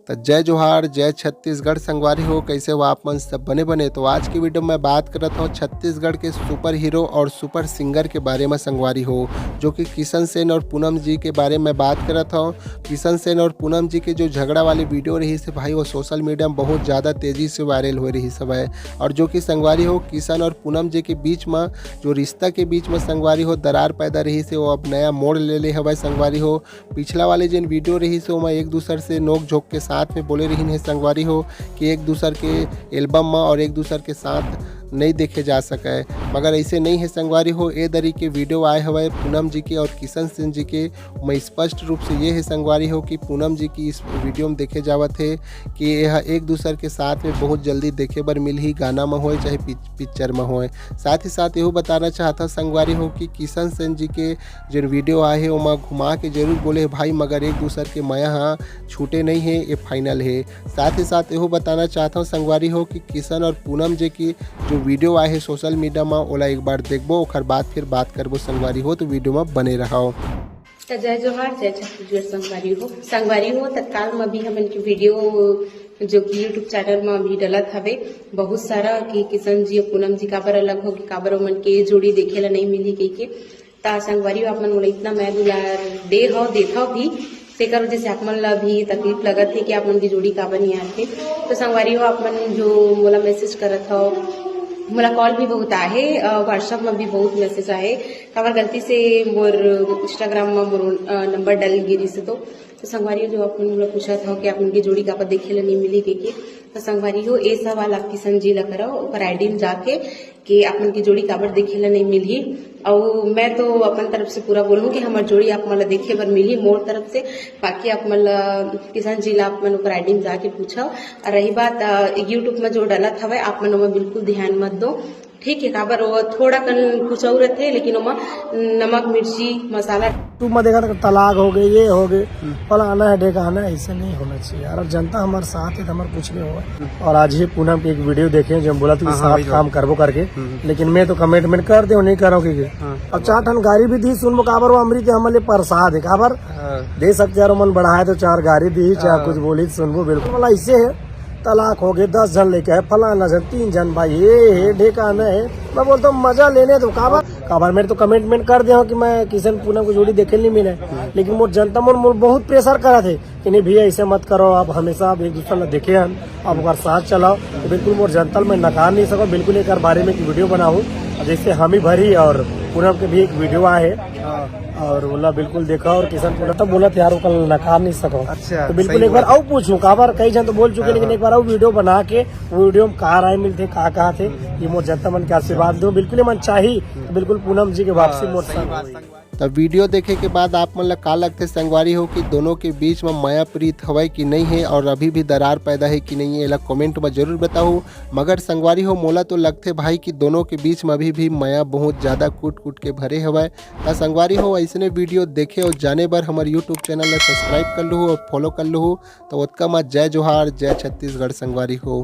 तो जय जोहार जय छत्तीसगढ़ संगवारी हो। कैसे हो आप मन सब बने। तो आज की वीडियो में बात करता हूँ छत्तीसगढ़ के सुपर हीरो और सुपर सिंगर के बारे में संगवारी हो, जो कि किशन सेन और पूनम जी के बारे में बात करता हूँ। किशन सेन और पूनम जी के जो झगड़ा वाली वीडियो रही से भाई वो सोशल मीडिया में बहुत ज़्यादा तेज़ी से वायरल हो रही सब है। और जो कि संगवारी हो किशन और पूनम जी के बीच में जो रिश्ता के बीच में संगवारी हो दरार पैदा रही से वो अब नया मोड़ ले हवा संगवारी हो। पिछला वाले जिन वीडियो रही से वो एक दूसरे से नोक झोंक के साथ में बोले रही है संगवारी हो कि एक दूसरे के एल्बम में और एक दूसरे के साथ नहीं देखे जा सके, मगर ऐसे नहीं है संगवारी हो। ए दरी के वीडियो आए हुए पूनम जी के और किशन सेन जी के। मैं स्पष्ट रूप से ये है संगवारी हो कि पूनम जी की इस वीडियो में देखे जावत है कि यह एक दूसरे के साथ में बहुत जल्दी देखे बर मिल ही, गाना में हो चाहे पिक्चर में हो। साथ ही साथ यह बताना चाहता संगवारी हो कि किशन सेन जी के जो वीडियो आए हैं वो घुमा के जरूर बोले भाई मगर एक दूसरे के माया हाँ छूटे नहीं है, ये फाइनल है। साथ ही साथ यह बताना चाहता हूँ संगवारी हो कि किशन और पूनम जी की जो वीडियो आए है सोशल मीडिया में ओला एक बार देखबो, ओकर बाद फिर बात करबो संगवारी हो। तो वीडियो में बने रहो। जय जोहार जय छत्तीसगढ़ संगवारी हो। तत्काल में भी हम इनकी वीडियो जो कि यूट्यूब चैनल में भी डलत हवे बहुत सारा कि किशन जी और पूनम जी काबर अलग हो कि काबर मन के जोड़ी देखे ला नहीं मिली कही के। ता संगवारी हो आप मन मोला इतना मैं दुलार दे हो देखा भी तेकर वजह से आप मन ला भी तकलीफ लगत है कि आप मन की जोड़ी काबर नहीं आते। तो संगवारी हो आप मन जो मोला मैसेज करत हो, मोला कॉल भी बहुत आहे, व्हाट्सएप में भी बहुत मैसेज आए। काबर गलती से मोर इंस्टाग्राम में मोर नंबर डल गिरी से तो संगवारी जो आप मोला पूछा था कि आप उनकी जोड़ी का देखे ला नहीं मिली के। तो संगवारी हो ए सवाल आप किशन जी ला करो ओकर आईडी में जाके कि आप उनकी जोड़ी काबर देखे ला नहीं मिली। और मैं तो अपन तरफ से पूरा बोलूँ कि हमारी जोड़ी आप मतलब देखे बर मिली मोर तरफ से। बाकी आप मतलब किशन जी ला आप मन ओकर आईडी में जाके पूछा। और रही बात यूट्यूब में जो डलत हवे आप मन में बिल्कुल ध्यान मत दो, ठीक है। काबर वो थोड़ा कन कुछ और रहते लेकिन ओमा नमक मिर्ची मसाला तू मैं देखा तलाक हो गए ये हो गए फलाना है ढेकाना है, ऐसे नहीं होना चाहिए यार। और जनता हमारे साथ है तो हमारे कुछ नहीं होगा। और आज ही पूनम की एक वीडियो देखे जो बोला तू साथ काम करबो करके, लेकिन मैं तो कमिटमेंट कर दे नहीं करो की। अब 4 टन गाड़ी भी दी सुन काबर वो अमृत हमारे प्रसाद है काबर दे सकते यार मन बढ़ाए तो 4 गाड़ी दी चाहे कुछ बोली सुनबो बिल्कुल। बोला इससे है तलाक हो गए 10 जन लेके है फलाना जन 3 जन भाई ये ढेकाना है। मैं बोलता हूँ मजा लेने तो काबर मेरे तो कमिटमेंट कर दिया कि मैं किशन पूनम को जोड़ी देखे नहीं मिले, लेकिन वो जनता मन बहुत प्रेशर करा थे कि नहीं भैया ऐसे मत करो, आप हमेशा आप एक दूसरे ने देखे हैं आप एक साथ चलाओ। तो बिल्कुल मोर जनता मैं नकार नहीं सको, बिल्कुल एक बारे में वीडियो बनाऊँ जैसे हम ही भरी और पूनम के भी एक वीडियो आए और बोला बिल्कुल देखा और किशन पूरा तब बोला यार वो कल नकार नहीं सको। अच्छा, तो बिल्कुल एक बार आओ पूछूं काबर कई जन तो बोल चुके लेकिन एक बार आओ वीडियो बना के वो वीडियो में कहाँ राय मिलते कहाँ थे ये मोर जनता मन के आशीर्वाद दो बिल्कुल मन चाहिए। तो बिल्कुल पूनम जी के वापसी मोर संग। तब वीडियो देखे के बाद आप मन का लगते संगवारी हो कि दोनों के बीच में माया प्रीत हवा कि नहीं है और अभी भी दरार पैदा है कि नहीं है, ये कमेंट में जरूर बताओ। मगर संगवारी हो मोला तो लगते भाई कि दोनों के बीच में अभी भी माया बहुत ज़्यादा कूट के भरे हवा। तो संगवारी हो ऐसने वीडियो देखे और जाने बर हमारे यूट्यूब चैनल में सब्सक्राइब कर लो और फॉलो कर लो। तो उतका मत जय जोहार जय छत्तीसगढ़ संगवारी हो।